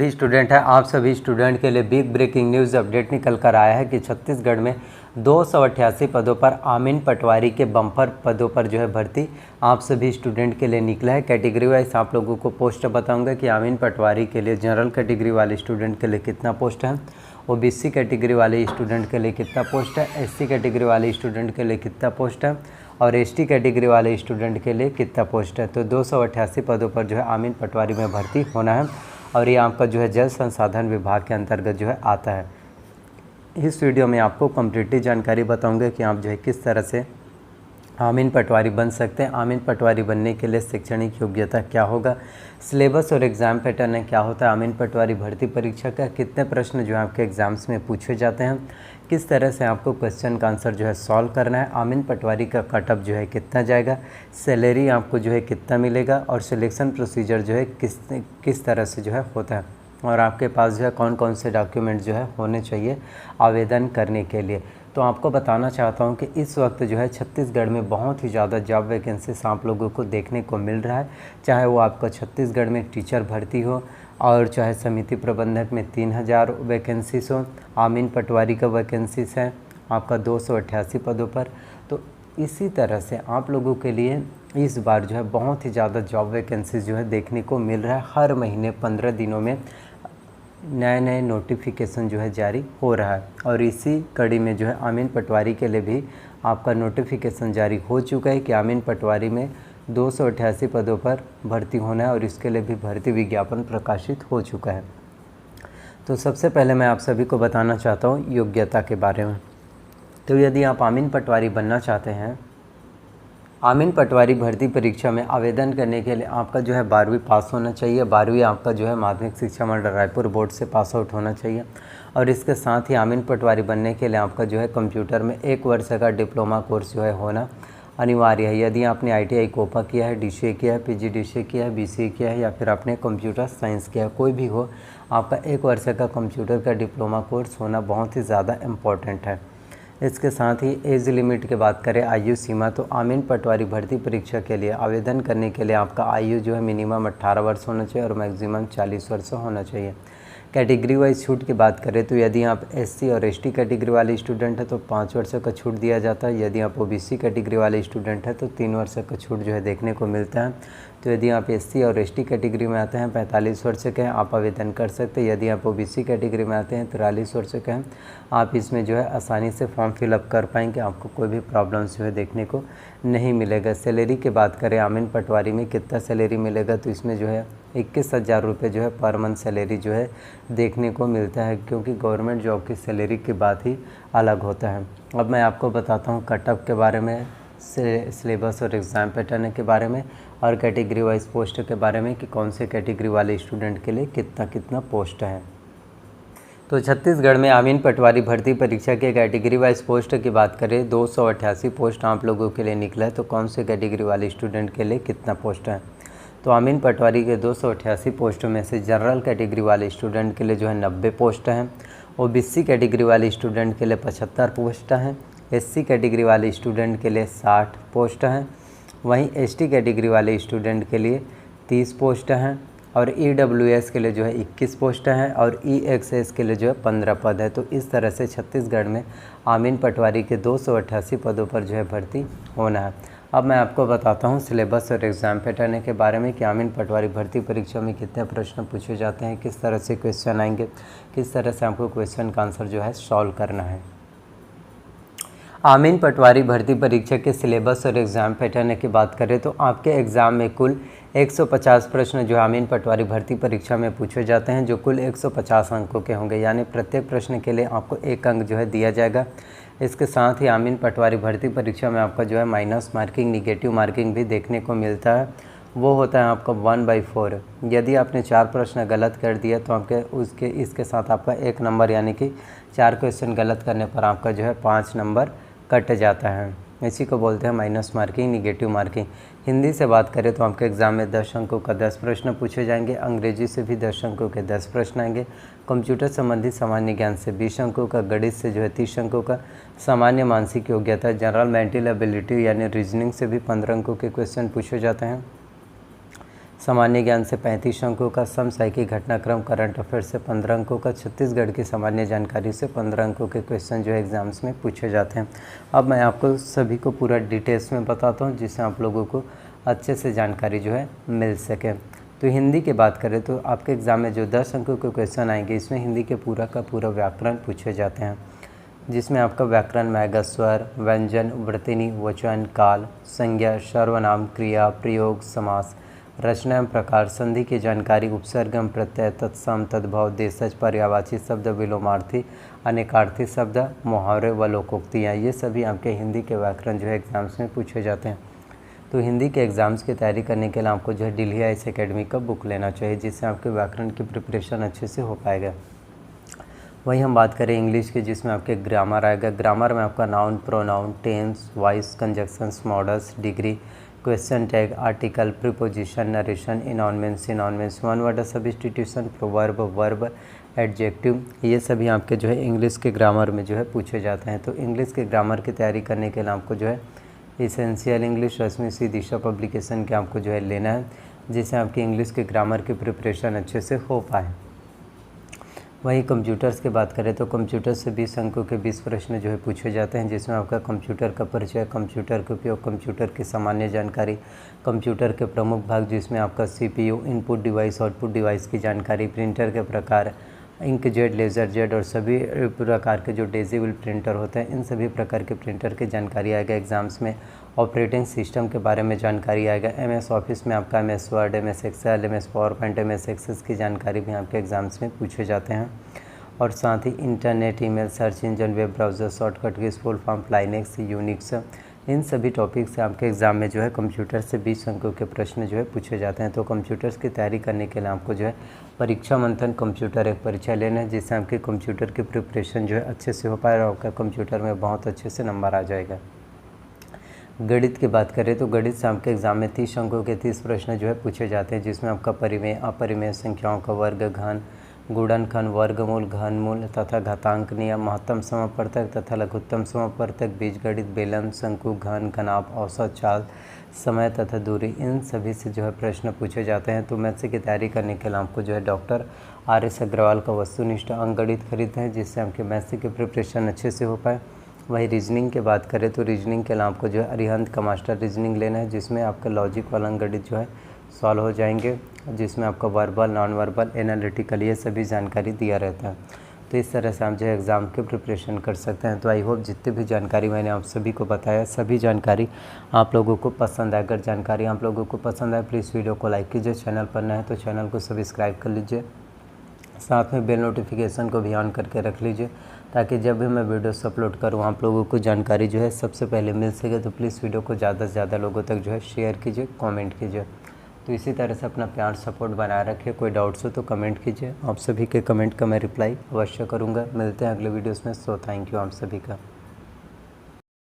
भी स्टूडेंट है, आप सभी स्टूडेंट के लिए बिग ब्रेकिंग न्यूज़ अपडेट निकल कर आया है कि छत्तीसगढ़ में 288 पदों पर आमीन पटवारी के बम्पर पदों पर जो है भर्ती आप सभी स्टूडेंट के लिए निकला है। कैटेगरी वाइज आप लोगों को पोस्ट बताऊंगा कि आमीन पटवारी के लिए जनरल कैटेगरी वाले स्टूडेंट के लिए कितना पोस्ट है, ओबीसी कैटेगरी वाले स्टूडेंट के लिए कितना पोस्ट है, एससी कैटेगरी वाले स्टूडेंट के लिए कितना पोस्ट है और एसटी कैटेगरी वाले स्टूडेंट के लिए कितना पोस्ट है। तो 288 पदों पर जो है आमीन पटवारी में भर्ती होना है और ये आपका जो है जल संसाधन विभाग के अंतर्गत जो है आता है। इस वीडियो में आपको कम्प्लीटली जानकारी बताऊंगा कि आप जो है किस तरह से आमीन पटवारी बन सकते हैं। आमीन पटवारी बनने के लिए शैक्षणिक योग्यता क्या होगा, सिलेबस और एग्ज़ाम पैटर्न क्या होता है, आमीन पटवारी भर्ती परीक्षा का कितने प्रश्न जो है आपके एग्ज़ाम्स में पूछे जाते हैं, किस तरह से आपको क्वेश्चन का आंसर जो है सॉल्व करना है, आमीन पटवारी का कट ऑफ जो है कितना जाएगा, सैलरी आपको जो है कितना मिलेगा और सिलेक्शन प्रोसीजर जो है किस तरह से जो है होता है और आपके पास जो है कौन कौन से डॉक्यूमेंट जो है होने चाहिए आवेदन करने के लिए। तो आपको बताना चाहता हूं कि इस वक्त जो है छत्तीसगढ़ में बहुत ही ज़्यादा जॉब वैकेंसीज आप लोगों को देखने को मिल रहा है, चाहे वो आपका छत्तीसगढ़ में टीचर भर्ती हो और चाहे समिति प्रबंधक में 3000 वैकेंसीज हो, आमीन पटवारी का वैकेंसीज है आपका 288 पदों पर। तो इसी तरह से आप लोगों के लिए इस बार जो है बहुत ही ज़्यादा जॉब वैकेंसीज जो है देखने को मिल रहा है। हर महीने 15 दिनों में नए नोटिफिकेशन जो है जारी हो रहा है और इसी कड़ी में जो है आमीन पटवारी के लिए भी आपका नोटिफिकेशन जारी हो चुका है कि आमीन पटवारी में 288 पदों पर भर्ती होना है और इसके लिए भी भर्ती विज्ञापन प्रकाशित हो चुका है। तो सबसे पहले मैं आप सभी को बताना चाहता हूँ योग्यता के बारे में। तो यदि आप आमीन पटवारी बनना चाहते हैं, आमीन पटवारी भर्ती परीक्षा में आवेदन करने के लिए आपका जो है 12वीं पास होना चाहिए। 12वीं आपका जो है माध्यमिक शिक्षा मंडल रायपुर बोर्ड से पास आउट होना चाहिए और इसके साथ ही आमीन पटवारी बनने के लिए आपका जो है कंप्यूटर में 1 वर्ष का डिप्लोमा कोर्स जो है होना अनिवार्य है। यदि आपने ITI कोपा किया है, DCA किया है, PGDCA किया है, BCA किया है या फिर आपने कंप्यूटर साइंस किया है, कोई भी हो, आपका 1 वर्ष का कंप्यूटर का डिप्लोमा कोर्स होना बहुत ही ज़्यादा इम्पॉर्टेंट है। इसके साथ ही एज लिमिट की बात करें, आयु सीमा, तो आमीन पटवारी भर्ती परीक्षा के लिए आवेदन करने के लिए आपका आयु जो है मिनिमम 18 वर्ष होना चाहिए और मैक्सिमम 40 वर्ष होना चाहिए। कैटेगरी वाइज छूट की बात करें तो यदि आप SC और ST कैटेगरी वाले स्टूडेंट हैं तो 5 वर्ष का छूट दिया जाता है। यदि आप OBC कैटेगरी वाले स्टूडेंट हैं तो 3 वर्ष का छूट जो है देखने को मिलता है। तो यदि आप SC और ST कैटेगरी में आते हैं 45 वर्ष के हैं, आप आवेदन कर सकते हैं। यदि आप OBC कैटेगरी में आते हैं 43 वर्ष के हैं, आप इसमें जो है आसानी से फॉर्म फिलअप कर पाएंगे, आपको कोई भी प्रॉब्लम्स जो है देखने को नहीं मिलेगा। सैलरी की बात करें आमीन पटवारी में कितना सैलरी मिलेगा, तो इसमें जो है 21,000 रुपये जो है पर मंथ सैलरी जो है देखने को मिलता है, क्योंकि गवर्नमेंट जॉब की सैलरी की बात ही अलग होता है। अब मैं आपको बताता हूँ कट ऑफ के बारे में, सिलेबस और एग्ज़ाम पैटर्न के बारे में और कैटेगरी वाइज पोस्ट के बारे में कि कौन से कैटेगरी वाले स्टूडेंट के लिए कितना पोस्ट है। तो छत्तीसगढ़ में आमीन पटवारी भर्ती परीक्षा के कैटेगरी वाइज पोस्ट की बात करें, 288 पोस्ट आप लोगों के लिए निकला है। तो कौन से कैटेगरी वाले स्टूडेंट के लिए कितना पोस्ट है, तो आमीन पटवारी के 288 पोस्टों में से जनरल कैटेगरी वाले स्टूडेंट के लिए जो है 90 पोस्ट हैं, OBC कैटेगरी वाले स्टूडेंट के लिए 75 पोस्ट हैं, SC कैटेगरी वाले स्टूडेंट के लिए 60 पोस्ट हैं, वहीं ST कैटेगरी वाले स्टूडेंट के लिए 30 पोस्ट हैं और EWS के लिए जो है 21 पोस्ट हैं और EXS के लिए जो है 15 पद है। तो इस तरह से छत्तीसगढ़ में आमीन पटवारी के 288 पदों पर जो है भर्ती होना है। अब मैं आपको बताता हूँ सिलेबस और एग्ज़ाम पैटर्न के बारे में कि आमीन पटवारी भर्ती परीक्षा में कितने प्रश्न पूछे जाते हैं, किस तरह से क्वेश्चन आएंगे, किस तरह से आपको क्वेश्चन का आंसर जो है सॉल्व करना है। आमीन पटवारी भर्ती परीक्षा के सिलेबस और एग्ज़ाम पैटर्न की बात करें तो आपके एग्ज़ाम में कुल 150 प्रश्न जो आमीन पटवारी भर्ती परीक्षा में पूछे जाते हैं, जो कुल 150 अंकों के होंगे, यानी प्रत्येक प्रश्न के लिए आपको 1 अंक जो है दिया जाएगा। इसके साथ ही आमीन पटवारी भर्ती परीक्षा में आपका जो है माइनस मार्किंग, निगेटिव मार्किंग भी देखने को मिलता है, वो होता है आपका 1/4। यदि आपने 4 प्रश्न गलत कर दिया तो आपके इसके साथ आपका 1 नंबर, यानी कि 4 क्वेश्चन गलत करने पर आपका जो है 5 नंबर कट जाता है। इसी को बोलते हैं minus marking, negative marking. Hindi से बात करें तो आपके एग्ज़ाम में 10 अंकों का 10 प्रश्न पूछे जाएंगे, अंग्रेजी से भी 10 अंकों के 10 प्रश्न आएंगे, कंप्यूटर संबंधी सामान्य ज्ञान से 20 अंकों का, गणित से जो है 30 अंकों का, सामान्य मानसिक योग्यता जनरल मेंटल एबिलिटी यानी रीजनिंग से भी 15 अंकों के क्वेश्चन पूछे जाते हैं। सामान्य ज्ञान से 35 अंकों का, समसामयिक घटनाक्रम करंट अफेयर से 15 अंकों का, छत्तीसगढ़ की सामान्य जानकारी से 15 अंकों के क्वेश्चन जो है एग्ज़ाम्स में पूछे जाते हैं। अब मैं आपको सभी को पूरा डिटेल्स में बताता हूँ जिससे आप लोगों को अच्छे से जानकारी जो है मिल सके। तो हिंदी की बात करें तो आपके एग्ज़ाम में जो 10 अंकों के क्वेश्चन आएंगे इसमें हिंदी के पूरा का पूरा व्याकरण पूछे जाते हैं, जिसमें आपका व्याकरण में आएगा स्वर, व्यंजन, वर्तनी, वचन, काल, संज्ञा, सर्वनाम, क्रिया, प्रयोग, समास, रचना एवं प्रकार, संधि की जानकारी, उपसर्ग एवं प्रत्यय, तत्सम, तद्भव, देशज, पर्यायवाची शब्द, विलोमार्थी, अनेकार्थी शब्द, मुहावरे व लोकोक्तियाँ, ये सभी आपके हिंदी के व्याकरण जो है एग्ज़ाम्स में पूछे जाते हैं। तो हिंदी के एग्ज़ाम्स की तैयारी करने के लिए आपको जो है दिल्ली आईएएस एकेडमी का बुक लेना चाहिए, जिससे आपके व्याकरण की प्रिपरेशन अच्छे से हो पाएगा। वहीं हम बात करें इंग्लिश की, जिसमें आपके ग्रामर आएगा। ग्रामर में आपका noun, pronoun, tense, voice, conjunctions, modals, degree, question tag, article, preposition, narration, इनॉनमेंस, one word substitution, proverb, verb, adjective, ये सभी आपके जो है इंग्लिश के ग्रामर में जो है पूछे जाते हैं। तो इंग्लिश के ग्रामर की तैयारी करने के लिए आपको जो है इसेंशियल इंग्लिश रश्मि सी दिशा पब्लिकेशन के आपको जो है लेना है, जिससे आपकी इंग्लिश के ग्रामर की प्रिपरेशन अच्छे से हो पाए। वहीं कंप्यूटर्स की बात करें तो कंप्यूटर से 20 अंकों के 20 प्रश्न जो है पूछे जाते हैं, जिसमें आपका कंप्यूटर का परिचय, कंप्यूटर के उपयोग, कंप्यूटर की सामान्य जानकारी, कंप्यूटर के प्रमुख भाग जिसमें आपका CPU, input device, output device की जानकारी, प्रिंटर के प्रकार, इंकजेट, लेज़र जेट और सभी प्रकार के जो डिजिबल प्रिंटर होते हैं, इन सभी प्रकार के प्रिंटर की जानकारी आएगा एग्ज़ाम्स में। ऑपरेटिंग सिस्टम के बारे में जानकारी आएगा। MS ऑफिस में आपका MS Word, MS Excel, MS PowerPoint, MS Access की जानकारी भी आपके एग्ज़ाम्स में पूछे जाते हैं। और साथ ही internet, email, search engine, web browser, shortcut की फुल फॉर्म, लाइनेक्स, यूनिक्स, इन सभी टॉपिक से आपके एग्ज़ाम में जो है कंप्यूटर से 20 अंकों के प्रश्न जो है पूछे जाते हैं। तो कंप्यूटर्स की तैयारी करने के लिए आपको जो है परीक्षा मंथन कंप्यूटर एक परीक्षा लेना है, जिससे आपके कंप्यूटर की प्रिपरेशन जो है अच्छे से हो पाए और आपका कंप्यूटर में बहुत अच्छे से नंबर आ जाएगा। गणित की बात करें तो गणित से आपके एग्ज़ाम में 30 अंकों के 30 प्रश्न जो है पूछे जाते हैं, जिसमें आपका परिमेय, अपरिमेय, संख्याओं का वर्ग, घन, गुणनखंड, वर्गमूल, घनमूल तथा घातांक नियम, महत्तम समापवर्तक तथा लघुत्तम समापवर्तक, बीजगणित, बेलन, शंकु, घन, घनाभ, औसत, चाल, समय तथा दूरी, इन सभी से जो है प्रश्न पूछे जाते हैं। तो मैथ्स की तैयारी करने के लिए आपको जो है डॉक्टर RS अग्रवाल का वस्तुनिष्ठ अंकगणित खरीदते हैं, जिससे आपके मैथ्स की प्रिपरेशन अच्छे से हो पाए। वही रीजनिंग की बात करें तो रीजनिंग के लिए आपको जो है अरिहंत का मास्टर रीजनिंग लेना है, जिसमें आपका लॉजिक वाला अंकगणित जो है सॉल्व हो जाएंगे, जिसमें आपका वर्बल, नॉन वर्बल, एनालिटिकल ये सभी जानकारी दिया रहता है। तो इस तरह से आप जो है एग्ज़ाम की प्रिपरेशन कर सकते हैं। तो आई होप जितनी भी जानकारी मैंने आप सभी को बताया, सभी जानकारी आप लोगों को पसंद आए। अगर जानकारी आप लोगों को पसंद आए प्लीज़ वीडियो को लाइक कीजिए, चैनल पर नए हैं तो चैनल को सब्सक्राइब कर लीजिए, साथ में बेल नोटिफिकेशन को भी ऑन करके रख लीजिए, ताकि जब भी मैं वीडियोस अपलोड करूँ आप लोगों को जानकारी जो है सबसे पहले मिल सके। तो प्लीज़ वीडियो को ज़्यादा से ज़्यादा लोगों तक जो है शेयर कीजिए, कमेंट कीजिए। तो इसी तरह से अपना प्यार सपोर्ट बनाए रखिए। कोई डाउट्स हो तो कमेंट कीजिए, आप सभी के कमेंट का मैं रिप्लाई अवश्य करूँगा। मिलते हैं अगले वीडियोज़ में। सो थैंक यू आप सभी का।